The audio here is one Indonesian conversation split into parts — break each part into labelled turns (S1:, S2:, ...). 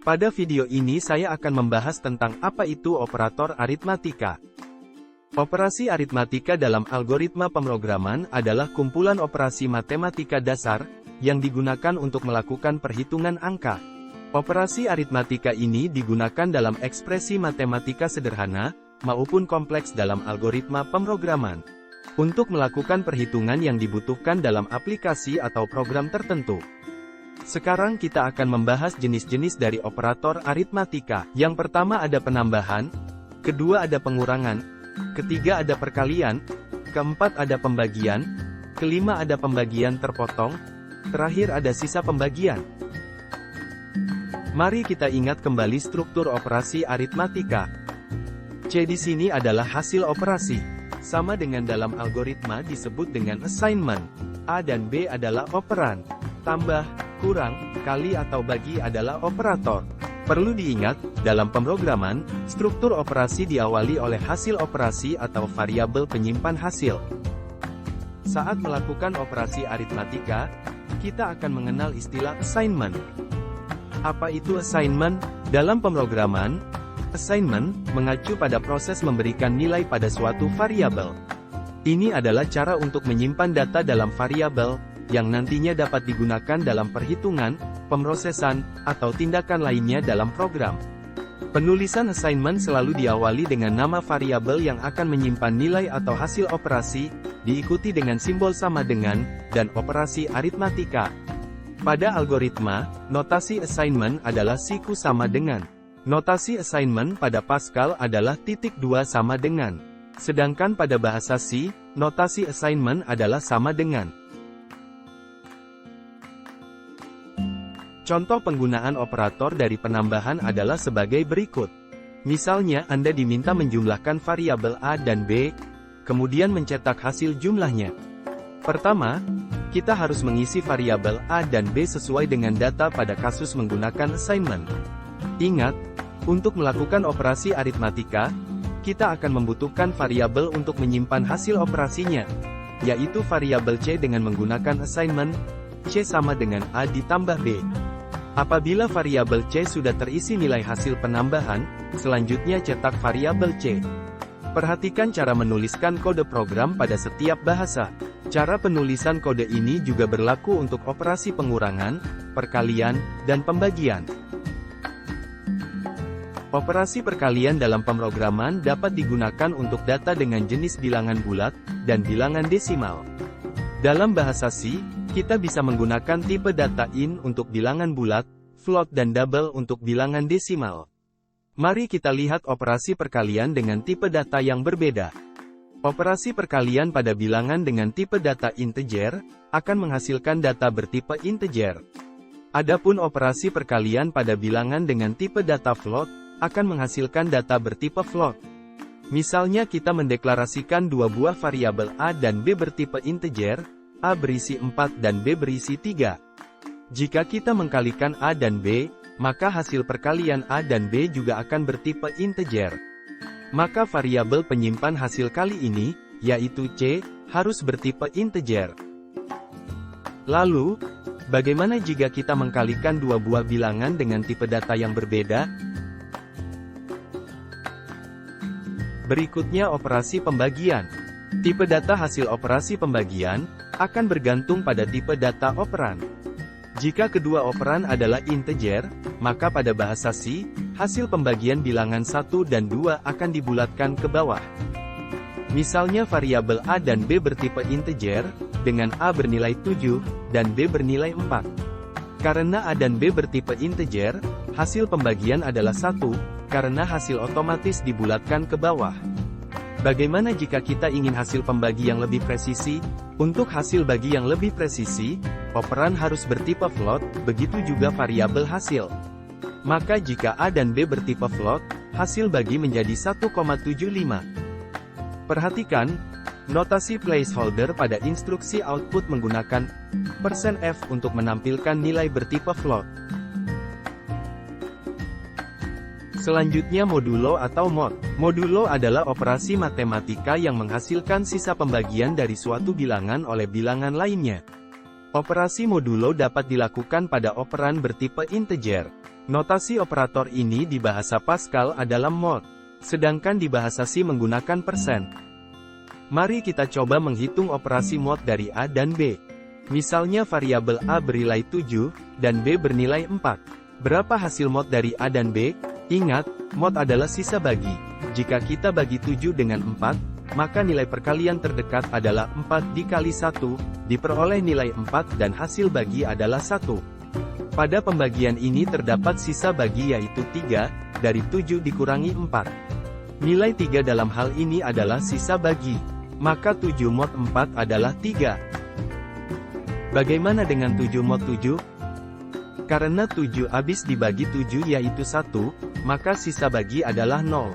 S1: Pada video ini saya akan membahas tentang apa itu operator aritmatika. Operasi aritmatika dalam algoritma pemrograman adalah kumpulan operasi matematika dasar, yang digunakan untuk melakukan perhitungan angka. Operasi aritmatika ini digunakan dalam ekspresi matematika sederhana, maupun kompleks dalam algoritma pemrograman. Untuk melakukan perhitungan yang dibutuhkan dalam aplikasi atau program tertentu. Sekarang kita akan membahas jenis-jenis dari operator aritmatika. Yang pertama ada penambahan, kedua ada pengurangan, ketiga ada perkalian, keempat ada pembagian, kelima ada pembagian terpotong, terakhir ada sisa pembagian. Mari kita ingat kembali struktur operasi aritmatika. C di sini adalah hasil operasi. Sama dengan dalam algoritma disebut dengan assignment. A dan B adalah operan. Tambah, kurang, kali atau bagi adalah operator. Perlu diingat, dalam pemrograman, struktur operasi diawali oleh hasil operasi atau variabel penyimpan hasil. Saat melakukan operasi aritmatika, kita akan mengenal istilah assignment. Apa itu assignment? Dalam pemrograman, assignment mengacu pada proses memberikan nilai pada suatu variabel. Ini adalah cara untuk menyimpan data dalam variabel, yang nantinya dapat digunakan dalam perhitungan, pemrosesan, atau tindakan lainnya dalam program. Penulisan assignment selalu diawali dengan nama variabel yang akan menyimpan nilai atau hasil operasi, diikuti dengan simbol sama dengan, dan operasi aritmatika. Pada algoritma, notasi assignment adalah siku sama dengan. Notasi assignment pada Pascal adalah titik 2 sama dengan. Sedangkan pada bahasa C, notasi assignment adalah sama dengan. Contoh penggunaan operator dari penambahan adalah sebagai berikut. Misalnya Anda diminta menjumlahkan variabel A dan B, kemudian mencetak hasil jumlahnya. Pertama, kita harus mengisi variabel A dan B sesuai dengan data pada kasus menggunakan assignment. Ingat, untuk melakukan operasi aritmatika, kita akan membutuhkan variabel untuk menyimpan hasil operasinya, yaitu variabel C dengan menggunakan assignment, C sama dengan A ditambah B. Apabila variabel C sudah terisi nilai hasil penambahan, selanjutnya cetak variabel C. Perhatikan cara menuliskan kode program pada setiap bahasa. Cara penulisan kode ini juga berlaku untuk operasi pengurangan, perkalian, dan pembagian. Operasi perkalian dalam pemrograman dapat digunakan untuk data dengan jenis bilangan bulat, dan bilangan desimal. Dalam bahasa C, kita bisa menggunakan tipe data int untuk bilangan bulat, float dan double untuk bilangan desimal. Mari kita lihat operasi perkalian dengan tipe data yang berbeda. Operasi perkalian pada bilangan dengan tipe data integer, akan menghasilkan data bertipe integer. Adapun operasi perkalian pada bilangan dengan tipe data float, akan menghasilkan data bertipe float. Misalnya kita mendeklarasikan dua buah variabel A dan B bertipe integer, A berisi 4 dan B berisi 3. Jika kita mengkalikan A dan B, maka hasil perkalian A dan B juga akan bertipe integer. Maka variabel penyimpan hasil kali ini, yaitu C, harus bertipe integer. Lalu, bagaimana jika kita mengkalikan dua buah bilangan dengan tipe data yang berbeda? Berikutnya operasi pembagian. Tipe data hasil operasi pembagian, akan bergantung pada tipe data operan. Jika kedua operan adalah integer, maka pada bahasa C, hasil pembagian bilangan 1 dan 2 akan dibulatkan ke bawah. Misalnya variabel A dan B bertipe integer, dengan A bernilai 7, dan B bernilai 4. Karena A dan B bertipe integer, hasil pembagian adalah 1, karena hasil otomatis dibulatkan ke bawah. Bagaimana jika kita ingin hasil pembagi yang lebih presisi? Untuk hasil bagi yang lebih presisi, operan harus bertipe float, begitu juga variabel hasil. Maka jika A dan B bertipe float, hasil bagi menjadi 1,75. Perhatikan, notasi placeholder pada instruksi output menggunakan %f untuk menampilkan nilai bertipe float. Selanjutnya modulo atau mod. Modulo adalah operasi matematika yang menghasilkan sisa pembagian dari suatu bilangan oleh bilangan lainnya. Operasi modulo dapat dilakukan pada operan bertipe integer. Notasi operator ini di bahasa Pascal adalah mod, sedangkan di bahasa C menggunakan persen. Mari kita coba menghitung operasi mod dari A dan B. Misalnya variabel A bernilai 7, dan B bernilai 4. Berapa hasil mod dari A dan B? Ingat, mod adalah sisa bagi. Jika kita bagi 7 dengan 4, maka nilai perkalian terdekat adalah 4 dikali 1, diperoleh nilai 4 dan hasil bagi adalah 1. Pada pembagian ini terdapat sisa bagi yaitu 3, dari 7 dikurangi 4. Nilai 3 dalam hal ini adalah sisa bagi. Maka 7 mod 4 adalah 3. Bagaimana dengan 7 mod 7? Karena 7 habis dibagi 7 yaitu 1, maka sisa bagi adalah 0.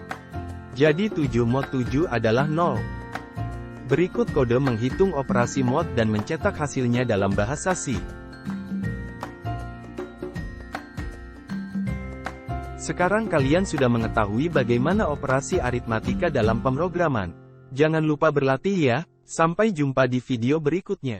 S1: Jadi 7 mod 7 adalah 0. Berikut kode menghitung operasi mod dan mencetak hasilnya dalam bahasa C. Sekarang kalian sudah mengetahui bagaimana operasi aritmatika dalam pemrograman. Jangan lupa berlatih ya. Sampai jumpa di video berikutnya.